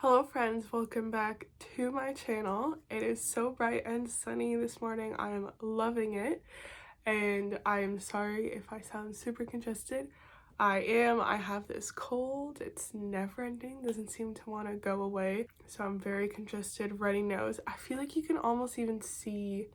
Hello friends, welcome back to my channel. It is so bright and sunny this morning. I am loving it and I am sorry if I sound super congested. I have this cold. It's never ending, doesn't seem to want to go away. So I'm very congested, runny nose. I feel like you can almost even see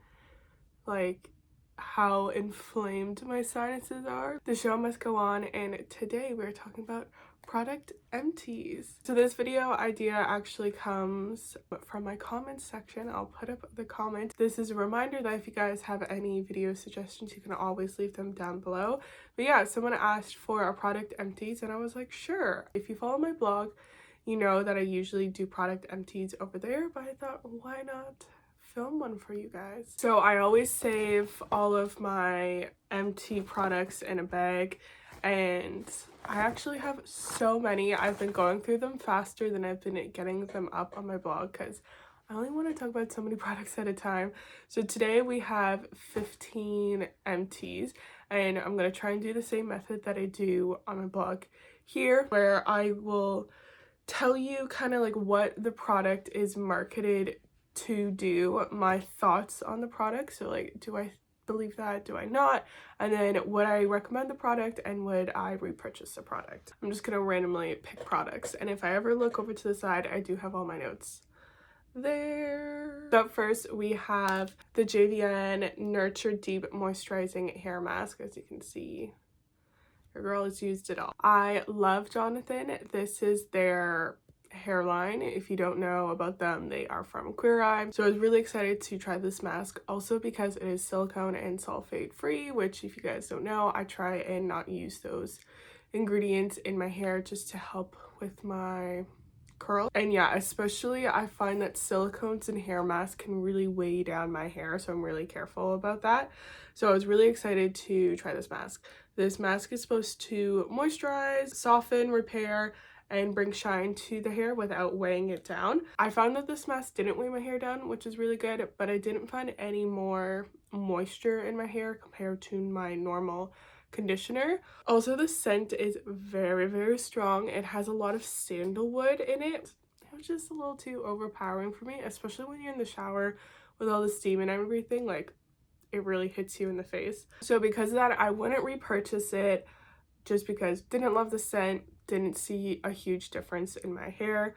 like how inflamed my sinuses are. The show must go on, and today we're talking about product empties. So this video idea actually comes from my comments section. I'll put up the comment. This is a reminder that if you guys have any video suggestions, you can always leave them down below. But yeah, someone asked for a product empties and I was like, sure. If you follow my blog, you know that I usually do product empties over there, but I thought, why not film one for you guys? So I always save all of my empty products in a bag, and I actually have so many. I've been going through them faster than I've been getting them up on my blog because I only want to talk about so many products at a time. So today we have 15 empties, and I'm going to try and do the same method that I do on my blog here, where I will tell you kind of like what the product is marketed to do, my thoughts on the product. So like, do I believe that, do I not, and then would I recommend the product and would I repurchase the product. I'm just gonna randomly pick products, and if I ever look over to the side, I do have all my notes there. So up first we have the JVN Nurture Deep Moisturizing Hair Mask. As you can see, your girl has used it all. I love Jonathan. This is their hairline. If you don't know about them, they are from Queer Eye. So I was really excited to try this mask, also because it is silicone and sulfate free, which if you guys don't know, I try and not use those ingredients in my hair just to help with my curl. And yeah, especially I find that silicones and hair masks can really weigh down my hair, so I'm really careful about that. So I was really excited to try this mask. This mask is supposed to moisturize, soften, repair, and bring shine to the hair without weighing it down. I found that this mask didn't weigh my hair down, which is really good, but I didn't find any more moisture in my hair compared to my normal conditioner. Also, the scent is very, very strong. It has a lot of sandalwood in it. It was just a little too overpowering for me, especially when you're in the shower with all the steam and everything. Like, it really hits you in the face. So because of that, I wouldn't repurchase it just because didn't love the scent, didn't see a huge difference in my hair.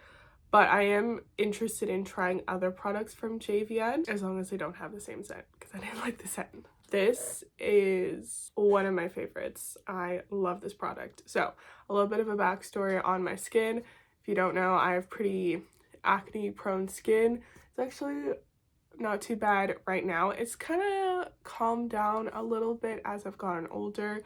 But I am interested in trying other products from JVN as long as they don't have the same scent, because I didn't like the scent. This is one of my favorites. I love this product. So a little bit of a backstory on my skin. If you don't know, I have pretty acne prone skin. It's actually not too bad right now. It's kind of calmed down a little bit as I've gotten older.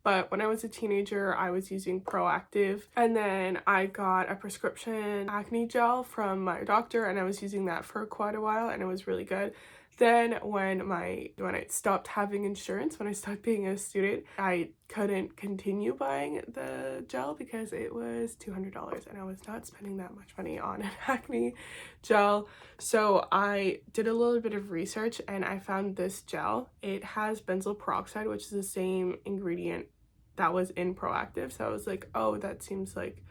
But when I was a teenager, I was using Proactive, and then I got a prescription acne gel from my doctor, and I was using that for quite a while, and it was really good. Then when I stopped having insurance, when I stopped being a student, I couldn't continue buying the gel because it was $200, and I was not spending that much money on an acne gel. So I did a little bit of research and I found this gel. It has benzoyl peroxide, which is the same ingredient that was in Proactive. So I was like, oh, that seems like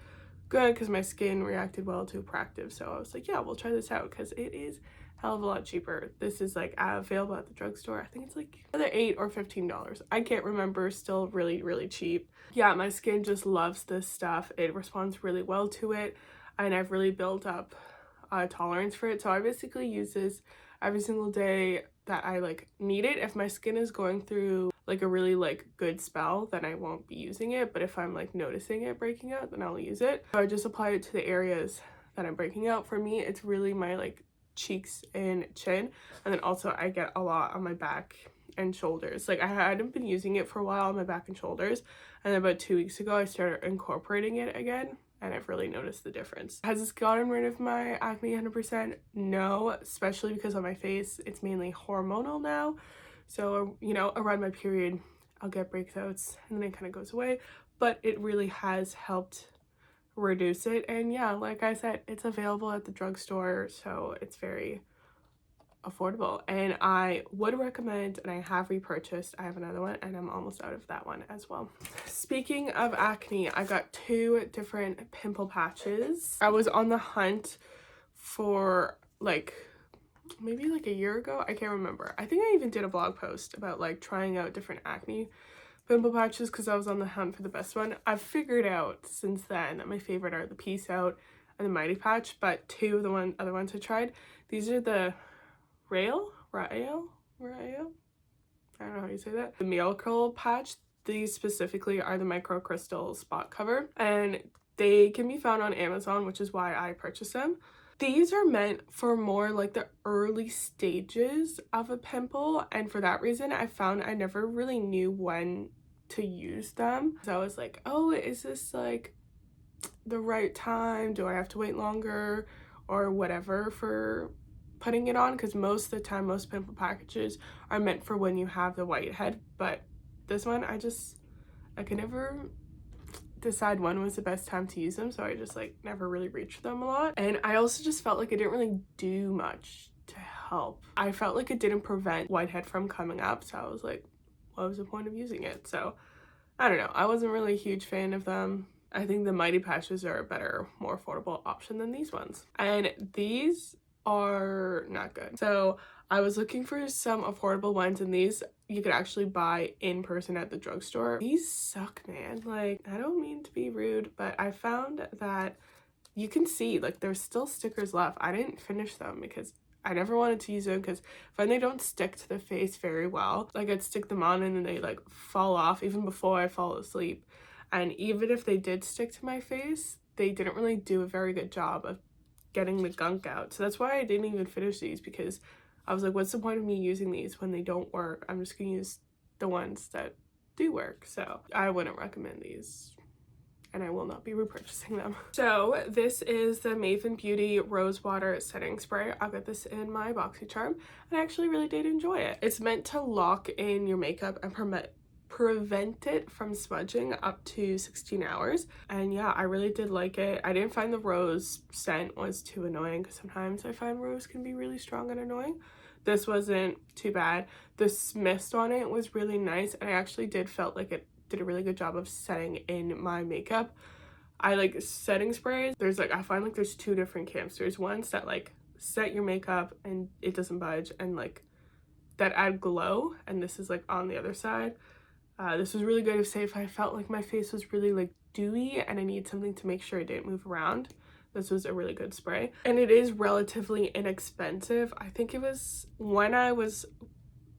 good because my skin reacted well to Proactive. So I was like, yeah, we'll try this out because it is hell of a lot cheaper. This is like available at the drugstore. I think it's like either $8 or $15. I can't remember. Still really, really cheap. Yeah, my skin just loves this stuff. It responds really well to it, and I've really built up a tolerance for it. So I basically use this every single day that I like need it. If my skin is going through like a really like good spell, then I won't be using it, but if I'm like noticing it breaking out, then I'll use it. So I just apply it to the areas that I'm breaking out. For me, it's really my like cheeks and chin, and then also I get a lot on my back and shoulders. Like I hadn't been using it for a while on my back and shoulders, and then about 2 weeks ago I started incorporating it again, and I've really noticed the difference. Has this gotten rid of my acne 100%? No, especially because on my face it's mainly hormonal now. So, you know, around my period I'll get breakouts and then it kind of goes away, but it really has helped reduce it. And yeah, like I said, it's available at the drugstore, so it's very affordable, and I would recommend, and I have repurchased. I have another one and I'm almost out of that one as well. Speaking of acne, I got 2 different pimple patches. I was on the hunt for like maybe like a year ago, I can't remember. I think I even did a blog post about like trying out different acne pimple patches because I was on the hunt for the best one. I've figured out since then that my favorite are the Peace Out and the Mighty Patch, but 2 of the other ones I tried, these are the Rayo? I don't know how you say that. The Miracle Patch. These specifically are the microcrystal spot cover, and they can be found on Amazon, which is why I purchased them. These are meant for more like the early stages of a pimple, and for that reason I found I never really knew when to use them. So I was like, oh, is this like the right time? Do I have to wait longer or whatever for putting it on? Because most of the time most pimple packages are meant for when you have the whitehead, but this one I could never decide when was the best time to use them, so I just like never really reached them a lot. And I also just felt like it didn't really do much to help. I felt like it didn't prevent whitehead from coming up, so I was like, what was the point of using it? So I don't know, I wasn't really a huge fan of them. I think the Mighty Patches are a better, more affordable option than these ones, and these are not good. So I was looking for some affordable ones, and these you could actually buy in person at the drugstore. These suck, man. Like, I don't mean to be rude, but I found that you can see like there's still stickers left. I didn't finish them because I never wanted to use them, because I find they don't stick to the face very well. Like, I'd stick them on and then they like fall off even before I fall asleep. And even if they did stick to my face, they didn't really do a very good job of getting the gunk out. So that's why I didn't even finish these, because I was like, what's the point of me using these when they don't work? I'm just gonna use the ones that do work. So I wouldn't recommend these, and I will not be repurchasing them. So this is the Maven Beauty Rose Water Setting Spray. I got this in my BoxyCharm, and I actually really did enjoy it. It's meant to lock in your makeup and prevent it from smudging up to 16 hours. And yeah, I really did like it. I didn't find the rose scent was too annoying, because sometimes I find rose can be really strong and annoying. This wasn't too bad. The mist on it was really nice, and I actually felt like it did a really good job of setting in my makeup. I like setting sprays. I find like there's 2 different camps. There's ones that like set your makeup and it doesn't budge, and like that add glow, and this is like on the other side. This was really good if I felt like my face was really like dewy and I need something to make sure it didn't move around. This was a really good spray, and it is relatively inexpensive. I think it was, when I was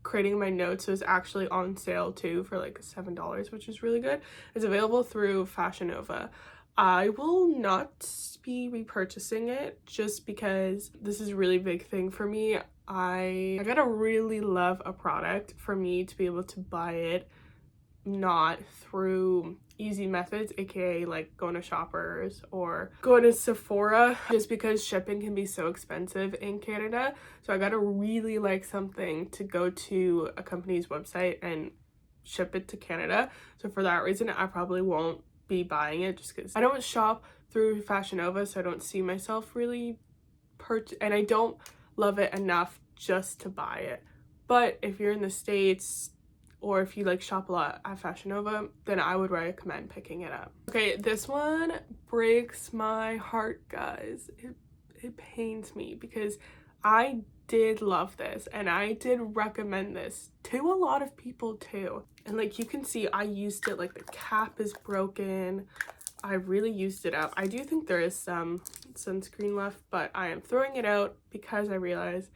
creating my notes, it was actually on sale too for like $7, which is really good. It's available through Fashion Nova. I will not be repurchasing it just because this is a really big thing for me. I gotta really love a product for me to be able to buy it, not through easy methods, aka like going to Shoppers or going to Sephora, just because shipping can be so expensive in Canada. So I gotta really like something to go to a company's website and ship it to Canada. So for that reason, I probably won't be buying it, just because I don't shop through Fashion Nova, so I don't see myself really and I don't love it enough just to buy it. But if you're in the States, or if you like shop a lot at Fashion Nova, then I would recommend picking it up. Okay, this one breaks my heart, guys. It pains me, because I did love this and I did recommend this to a lot of people too. And like you can see, I used it, like the cap is broken. I really used it up. I do think there is some sunscreen left, but I am throwing it out because I realized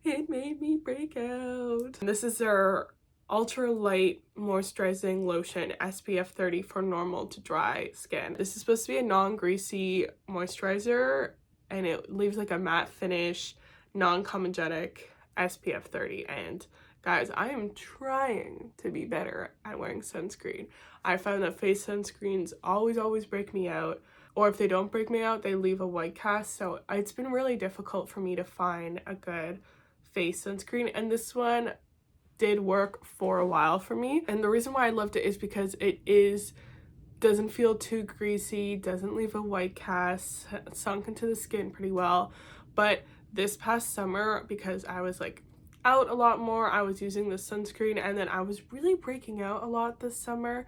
it made me break out. And this is their ultra light moisturizing lotion, SPF 30 for normal to dry skin. This is supposed to be a non-greasy moisturizer, and it leaves like a matte finish, non-comedogenic, SPF 30. And guys, I am trying to be better at wearing sunscreen. I found that face sunscreens always break me out, or if they don't break me out, they leave a white cast. So it's been really difficult for me to find a good face sunscreen, and this one did work for a while for me. And the reason why I loved it is because it doesn't feel too greasy, doesn't leave a white cast, sunk into the skin pretty well. But this past summer, because I was like out a lot more, I was using the sunscreen, and then I was really breaking out a lot this summer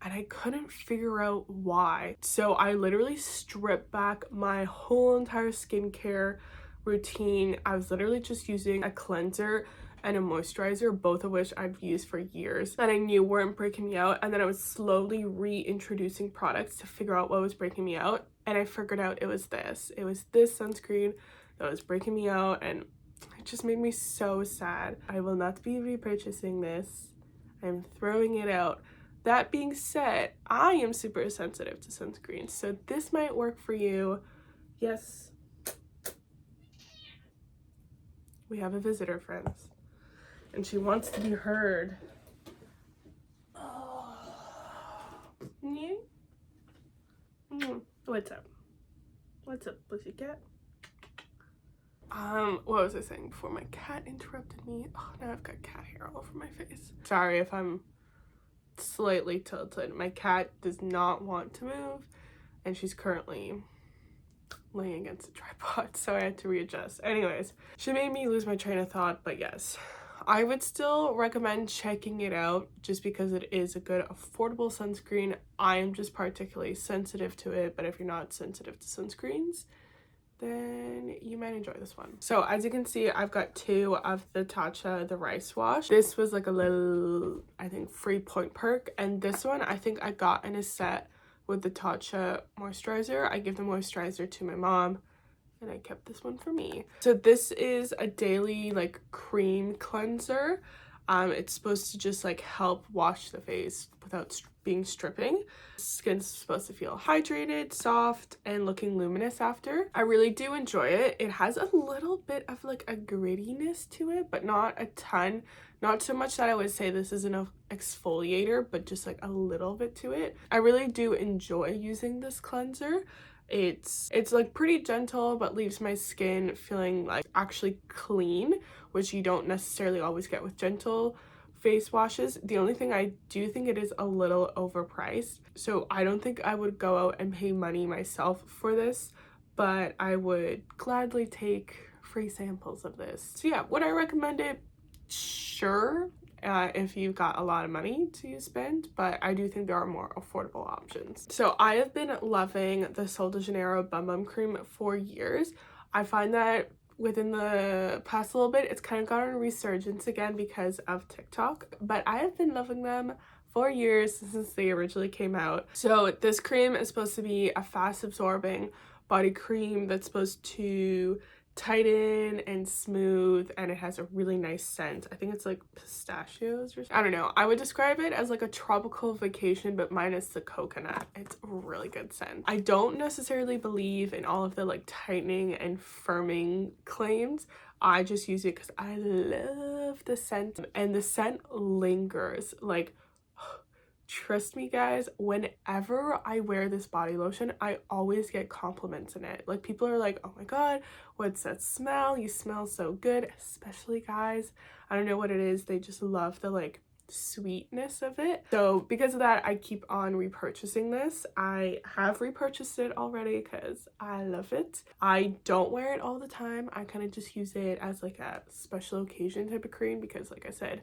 and I couldn't figure out why. So I literally stripped back my whole entire skincare routine. I was literally just using a cleanser and a moisturizer, both of which I've used for years and I knew weren't breaking me out, and then I was slowly reintroducing products to figure out what was breaking me out, and I figured out it was this sunscreen that was breaking me out, and it just made me so sad. I will not be repurchasing this. I'm throwing it out. That being said, I am super sensitive to sunscreen, so this might work for you. Yes, we have a visitor, friends, and she wants to be heard. Oh. Yeah. What's up? What's up, pussycat? What was I saying before my cat interrupted me? Oh, now I've got cat hair all over my face. Sorry if I'm slightly tilted. My cat does not want to move, and she's currently laying against a tripod, so I had to readjust. Anyways, she made me lose my train of thought, but yes, I would still recommend checking it out just because it is a good affordable sunscreen. I am just particularly sensitive to it, but if you're not sensitive to sunscreens, then you might enjoy this one. So as you can see, I've got two of the Tatcha, the rice wash. This was like a little, I think, free point perk, and this one I think I got in a set with the Tatcha moisturizer. I give the moisturizer to my mom and I kept this one for me. So this is a daily like cream cleanser. It's supposed to just like help wash the face without being stripping. Skin's supposed to feel hydrated, soft, and looking luminous after. I really do enjoy it. It has a little bit of like a grittiness to it, but not a ton. Not so much that I would say this is an exfoliator, but just like a little bit to it. I really do enjoy using this cleanser. It's like pretty gentle, but leaves my skin feeling like actually clean, which you don't necessarily always get with gentle face washes. The only thing I do think it is a little overpriced, so I don't think I would go out and pay money myself for this, but I would gladly take free samples of this. So yeah, would I recommend it? Sure, if you've got a lot of money to spend, but I do think there are more affordable options. So I have been loving the Sol de Janeiro Bum Bum Cream for years. I find that within the past little bit, it's kind of gotten a resurgence again because of TikTok, but I have been loving them for years since they originally came out. So this cream is supposed to be a fast absorbing body cream that's supposed to tighten and smooth, and it has a really nice scent. I think it's like pistachios or something. I don't know. I would describe it as like a tropical vacation, but minus the coconut. It's a really good scent. I don't necessarily believe in all of the like tightening and firming claims. I just use it because I love the scent, and the scent lingers. Like, trust me guys, whenever I wear this body lotion, I always get compliments in it. Like, people are like, oh my god, what's that smell? You smell so good. Especially guys, I don't know what it is, they just love the like sweetness of it. So because of that, I keep on repurchasing this. I have repurchased it already because I love it. I don't wear it all the time. I kind of just use it as like a special occasion type of cream because, like I said,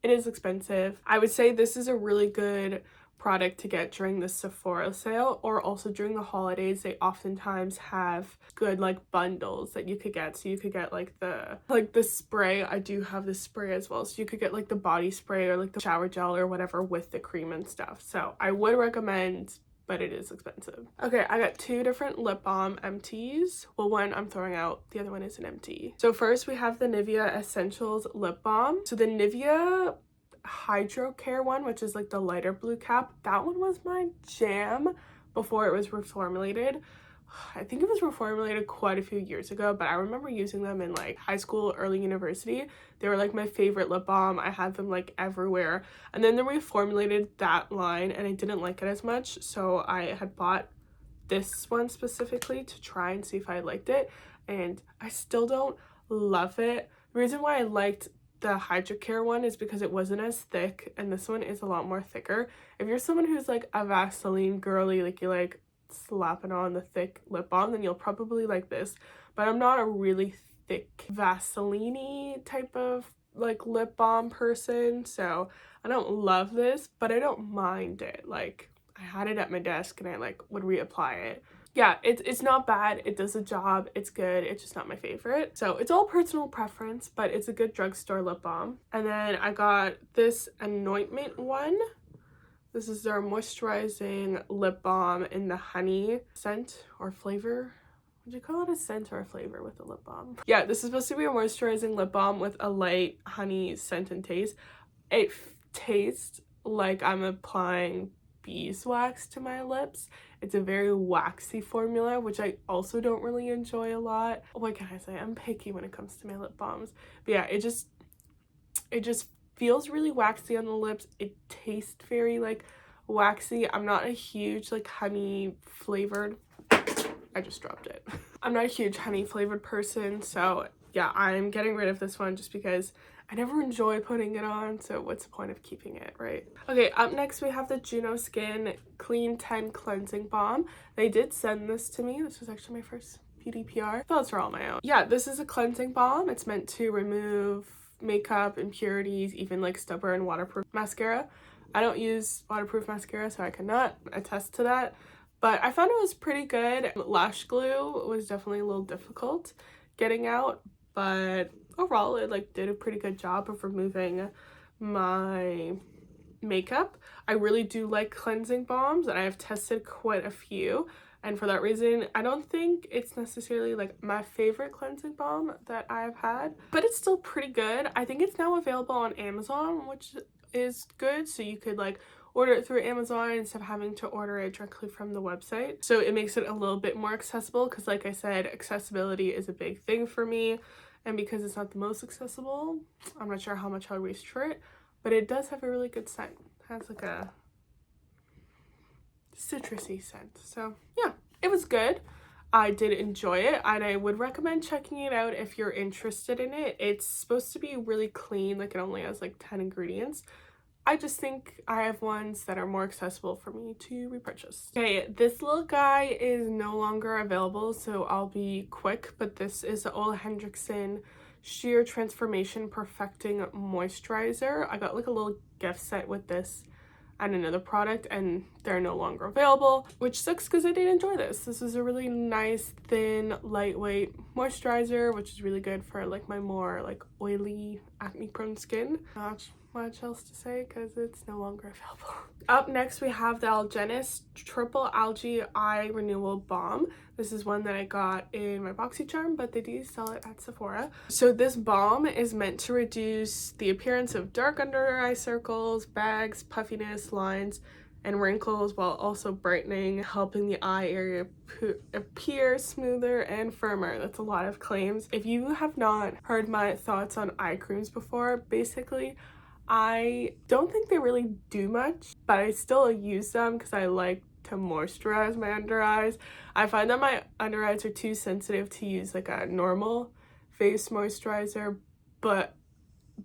it is expensive. I would say this is a really good product to get during the Sephora sale, or also during the holidays. They oftentimes have good like bundles that you could get. So you could get like the spray. I do have the spray as well. So you could get like the body spray or like the shower gel or whatever with the cream and stuff. So I would recommend, but it is expensive. Okay, I got two different lip balm empties. Well, one I'm throwing out, the other one is an empty. So first we have the Nivea Essentials Lip Balm. So the Nivea Hydro Care one, which is like the lighter blue cap, that one was my jam before it was reformulated. I think it was reformulated quite a few years ago, but I remember using them in like high school, early university. They were like my favorite lip balm. I had them like everywhere. And then they reformulated that line and I didn't like it as much. So I had bought this one specifically to try and see if I liked it. And I still don't love it. The reason why I liked the Hydrocare one is because it wasn't as thick, and this one is a lot more thicker. If you're someone who's like a Vaseline girly, like you like slapping on the thick lip balm, then you'll probably like this. But I'm not a really thick Vaseline-y type of like lip balm person, so I don't love this, but I don't mind it. Like, I had it at my desk and I like would reapply it. Yeah, it's not bad. It does the job. It's good. It's just not my favorite. So it's all personal preference, but it's a good drugstore lip balm. And then I got this anointment one. This is their moisturizing lip balm in the honey scent or flavor. Would you call it a scent or a flavor with a lip balm? Yeah, this is supposed to be a moisturizing lip balm with a light honey scent and taste. It tastes like I'm applying beeswax to my lips. It's a very waxy formula, which I also don't really enjoy a lot. What can I say? I'm picky when it comes to my lip balms. But yeah, it just feels really waxy on the lips. It tastes very like waxy. I'm not a huge like honey flavored, I just dropped it. I'm not a huge honey flavored person, so yeah, I'm getting rid of this one just because I never enjoy putting it on, so what's the point of keeping it, right? Okay, up next we have the Juno Skin Clean 10 Cleansing Balm. They did send this to me. This was actually my first PDPR. Thoughts are all my own. Yeah, this is a cleansing balm. It's meant to remove makeup, impurities, even like stubborn waterproof mascara. I don't use waterproof mascara, so I cannot attest to that. But I found it was pretty good. Lash glue was definitely a little difficult getting out, but overall it like did a pretty good job of removing my makeup. I really do like cleansing balms and I have tested quite a few, and for that reason I don't think it's necessarily like my favorite cleansing balm that I've had, but it's still pretty good. I think it's now available on Amazon, which is good, so you could like order it through Amazon instead of having to order it directly from the website. So it makes it a little bit more accessible because, like I said, accessibility is a big thing for me. And because it's not the most accessible, I'm not sure how much I'll reach for it, but it does have a really good scent. It has like a citrusy scent. So yeah, it was good. I did enjoy it and I would recommend checking it out if you're interested in it. It's supposed to be really clean, like it only has like 10 ingredients. I just think I have ones that are more accessible for me to repurchase. Okay, this little guy is no longer available, so I'll be quick, but this is the OleHenriksen Sheer Transformation Perfecting Moisturizer. I got like a little gift set with this and another product, and they're no longer available, which sucks because I did enjoy this. This is a really nice, thin, lightweight moisturizer, which is really good for like my more like oily, acne-prone skin. Not much else to say because it's no longer available. Up next we have the Algenist Triple Algae Eye Renewal Balm. This is one that I got in my BoxyCharm, but they do sell it at Sephora. So this balm is meant to reduce the appearance of dark under eye circles, bags, puffiness, lines, and wrinkles, while also brightening, helping the eye area appear smoother and firmer. That's a lot of claims. If you have not heard my thoughts on eye creams before, basically I don't think they really do much, but I still use them because I like to moisturize my under eyes. I find that my under eyes are too sensitive to use like a normal face moisturizer, but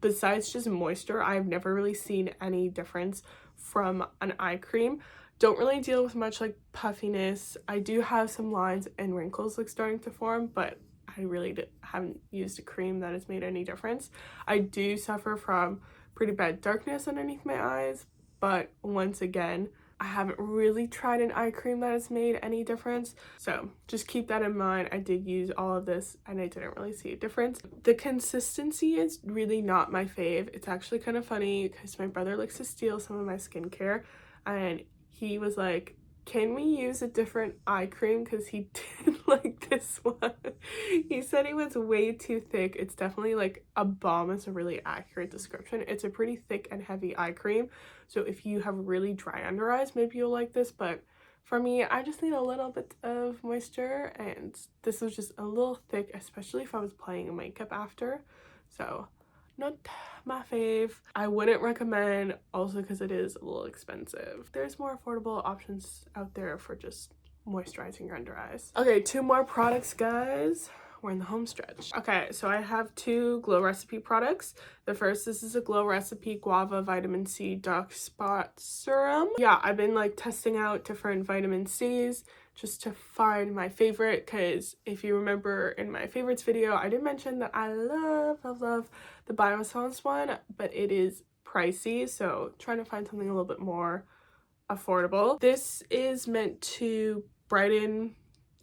besides just moisture, I've never really seen any difference from an eye cream. Don't really deal with much like puffiness. I do have some lines and wrinkles like starting to form, but I really haven't used a cream that has made any difference. I do suffer from pretty bad darkness underneath my eyes, but once again, I haven't really tried an eye cream that has made any difference, so just keep that in mind. I did use all of this and I didn't really see a difference. The consistency is really not my fave. It's actually kind of funny because my brother likes to steal some of my skincare, and he was like, can we use a different eye cream, because he didn't like this one. He said it was way too thick. It's definitely like a balm is a really accurate description. It's a pretty thick and heavy eye cream, so if you have really dry under eyes, maybe you'll like this, but for me, I just need a little bit of moisture, and this was just a little thick, especially if I was applying makeup after, so not my fave. I wouldn't recommend, also because it is a little expensive. There's more affordable options out there for just moisturizing your under eyes. Okay, 2 more products, guys. We're in the home stretch. Okay, so I have 2 Glow Recipe products. The first, this is a Glow Recipe Guava Vitamin C Dark Spot Serum. Yeah, I've been like testing out different vitamin C's just to find my favorite, because if you remember in my favorites video, I did mention that I love the Biossance one, but it is pricey, so trying to find something a little bit more affordable. This is meant to brighten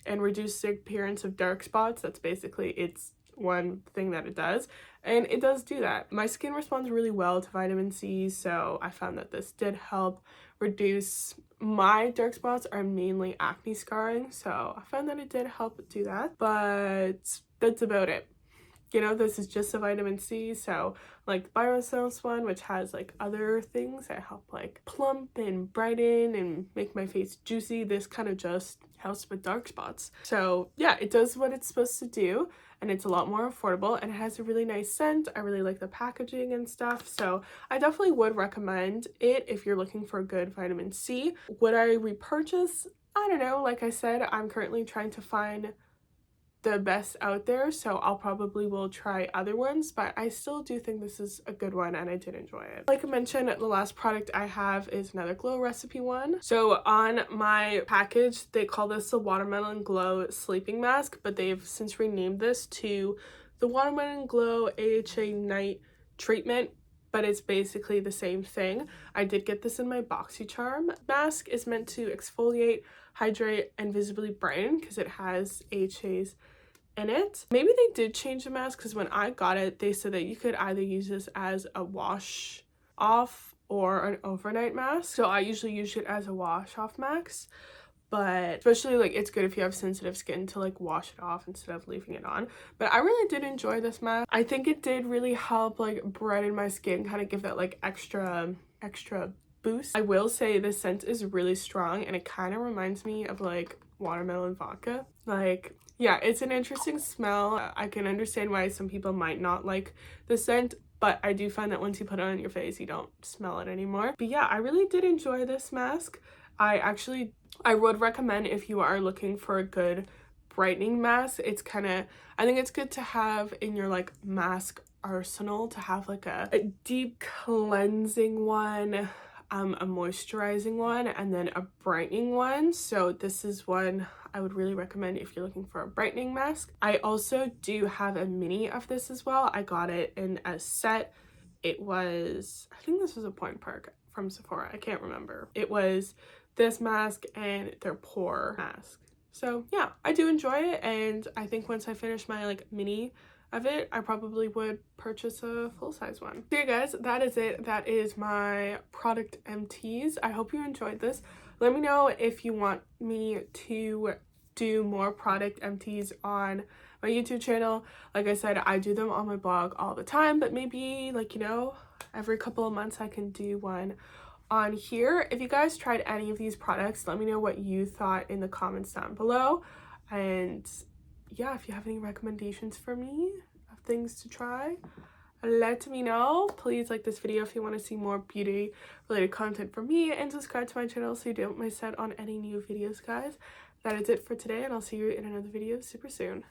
and reduce the appearance of dark spots. That's basically its one thing that it does, and it does do that. My skin responds really well to vitamin C, so I found that this did help reduce my dark spots. Are mainly acne scarring, so I found that it did help do that, but that's about it. You know, this is just a vitamin C, so like the Biossance one, which has like other things that help like plump and brighten and make my face juicy, this kind of just helps with dark spots. So yeah, it does what it's supposed to do, and it's a lot more affordable, and it has a really nice scent. I really like the packaging and stuff, so I definitely would recommend it if you're looking for a good vitamin C. Would I repurchase? I don't know. Like I said, I'm currently trying to find the best out there, so I'll probably will try other ones, but I still do think this is a good one and I did enjoy it. Like I mentioned, the last product I have is another glow recipe one. So on my package they call this the Watermelon Glow Sleeping Mask, but they've since renamed this to the Watermelon Glow AHA Night Treatment, but it's basically the same thing. I did get this in my BoxyCharm. Mask is meant to exfoliate, hydrate, and visibly brighten because it has AHAs in it. Maybe they did change the mask, because when I got it they said that you could either use this as a wash off or an overnight mask, so I usually use it as a wash off mask, but especially like it's good if you have sensitive skin to like wash it off instead of leaving it on. But I really did enjoy this mask. I think it did really help like brighten my skin, kind of give that like extra boost. I will say the scent is really strong, and it kind of reminds me of like watermelon vodka. Like, yeah, it's an interesting smell. I can understand why some people might not like the scent, but I do find that once you put it on your face you don't smell it anymore. But yeah, I really did enjoy this mask. I would recommend if you are looking for a good brightening mask. It's kind of, I think it's good to have in your like mask arsenal, to have like a deep cleansing one, a moisturizing one, and then a brightening one. So this is one I would really recommend if you're looking for a brightening mask. I also do have a mini of this as well. I got it in a set. It was, I think this was a Point Park from Sephora, I can't remember. It was this mask and their pore mask. So yeah, I do enjoy it, and I think once I finish my like mini of it, I probably would purchase a full-size one. So yeah guys, that is it. That is my product empties. I hope you enjoyed this. Let me know if you want me to do more product empties on my YouTube channel. Like I said, I do them on my blog all the time, but maybe like, you know, every couple of months I can do one on here. If you guys tried any of these products, let me know what you thought in the comments down below. And yeah, if you have any recommendations for me of things to try, let me know. Please like this video if you want to see more beauty related content from me, and subscribe to my channel so you don't miss out on any new videos, guys. That is it for today, and I'll see you in another video super soon.